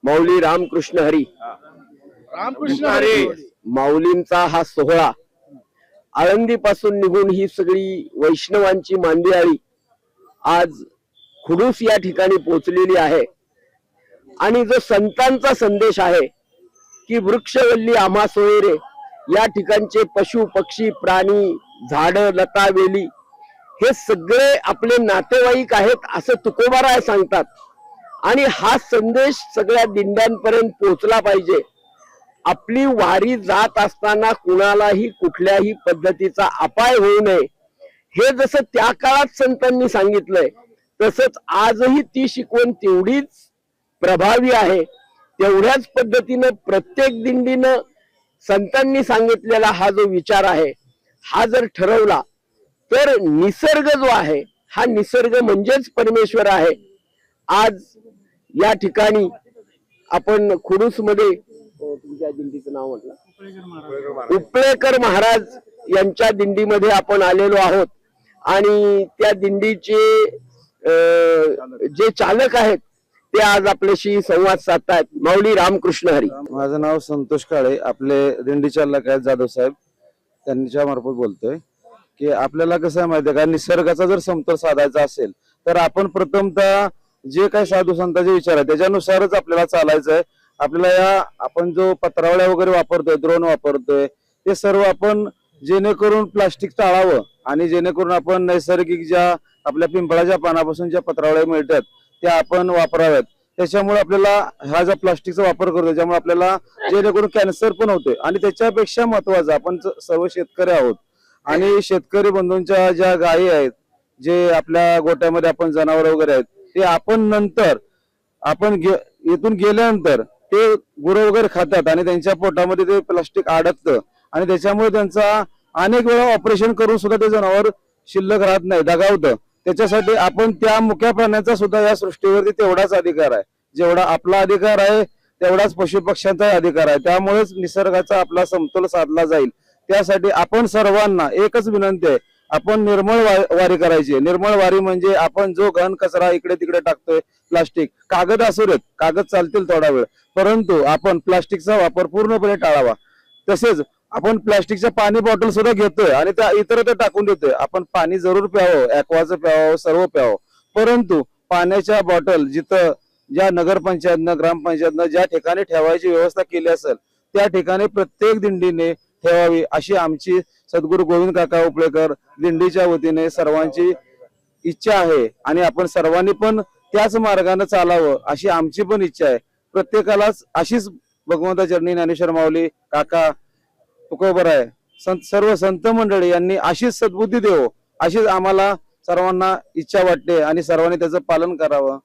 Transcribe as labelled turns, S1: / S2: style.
S1: माऊली रामकृष्ण हरी.
S2: रामकृष्ण हरी.
S1: माऊलींचा हा सोहळा आळंदीपासून निघून ही सगळी वैष्णवांची मांदियाळी आज खुडूस या ठिकाणी पोहोचलेली आहे. आणि जो संतांचा संदेश आहे की वृक्षवल्ली आम्हा सोयरे, या ठिकाणचे पशु पक्षी प्राणी झाड लता वेली हे सगळे आपले नातेवाईक आहेत असं तुकोबाराय सांगतात. आणि हा संदेश सगळ्या दिंड्यांपर्यंत पोहोचला पाहिजे. आपली वारी जात असताना कुणालाही कुठल्याही पद्धतीचा अपाय होऊ नये हे जसं त्या काळात संतांनी सांगितलंय तसंच आजही ती शिकवण तेवढीच प्रभावी आहे. तेवढ्याच पद्धतीनं प्रत्येक दिंडीनं संतांनी सांगितलेला हा जो विचार आहे हा जर ठरवला तर निसर्ग जो आहे हा निसर्ग म्हणजेच परमेश्वर आहे. आज या ठिकाणी आपण खुडूस मध्ये तुमच्या दिंडीचं नाव म्हटलं उपळेकर महाराज यांच्या दिंडीमध्ये आपण आलेलो आहोत. आणि त्या दिंडीचे जे चालक आहेत ते आज आपल्याशी संवाद साधतायत. माऊली रामकृष्ण हरी.
S3: माझं नाव संतोष काळे, आपले दिंडी चालक आहेत जाधव साहेब, त्यांच्या मार्फत बोलतोय. की आपल्याला कसं आहे माहितीये का, निसर्गाचा जर समतोल साधायचा असेल तर आपण प्रथमतः जे काही साधू संतांचे विचार आहे त्याच्यानुसारच आपल्याला चालायचं आहे. आपल्याला आपण जो पत्रावळ्या वगैरे वापरतोय, द्रोण वापरतोय, ते सर्व आपण जेणेकरून प्लास्टिक टाळावं आणि जेणेकरून आपण नैसर्गिक ज्या आपल्या पिंपळाच्या पानापासून ज्या पत्रावळ्या मिळतात त्या आपण वापराव्यात. त्याच्यामुळे आपल्याला हा जो प्लास्टिकचा वापर करतो त्याच्यामुळे आपल्याला जेणेकरून कॅन्सर पण होतोय. आणि त्याच्यापेक्षा महत्वाचं, आपण सर्व शेतकरी आहोत आणि शेतकरी बंधूंच्या ज्या गायी आहेत, जे आपल्या गोट्यामध्ये आपण जनावर वगैरे आहेत, ते आपण नंतर आपण इथून गेल्यानंतर ते गुरं वगैरे खातात आणि त्यांच्या पोटामध्ये ते प्लास्टिक अडकतं आणि त्याच्यामुळे त्यांचा अनेक वेळा ऑपरेशन करून सुद्धा ते जनावर शिल्लक राहत नाही, दगावतं. त्याच्यासाठी आपण त्या मुक्या प्राण्यांचा सुद्धा या सृष्टीवरती तेवढाच अधिकार आहे. जेवढा आपला अधिकार आहे तेवढाच पशु पक्ष्यांचा अधिकार आहे. त्यामुळेच निसर्गाचा आपला समतोल साधला जाईल. त्यासाठी आपण सर्वांना एकच विनंती आहे, आपण निर्मळ वारी करायची. निर्मळ वारी म्हणजे आपण जो घन कचरा इकडे तिकडे टाकतोय, प्लास्टिक, कागद असू देत, कागद चालतील थोडा वेळ, परंतु आपण प्लास्टिकचा वापर पूर्णपणे टाळावा. तसेच आपण प्लास्टिकच्या पाणी बॉटल सुद्धा घेतोय आणि त्या इतरत्र टाकून देतोय. आपण पाणी जरूर प्यावं, ॲक्वाचं प्यावं, सर्व प्यावं, परंतु पाण्याच्या बॉटल जिथं ज्या नगरपंचायतनं ग्रामपंचायतनं ज्या ठिकाणी ठेवायची व्यवस्था केली असेल त्या ठिकाणी प्रत्येक दिंडीने ठेवावी अशी आमची सद्गुरू गोविंद काका उपळेकर दिंडीच्या वतीने सर्वांची इच्छा आहे. आणि आपण सर्वांनी पण त्याच मार्गाने चालावं अशी आमची पण इच्छा आहे. प्रत्येकालाच अशीच भगवंता चरणी ज्ञानेश्वर माऊली काका तुकोबराय सर्व संत मंडळी यांनी अशीच सद्बुद्धी देवो अशीच आम्हाला सर्वांना इच्छा वाटते आणि सर्वांनी त्याचं पालन करावं.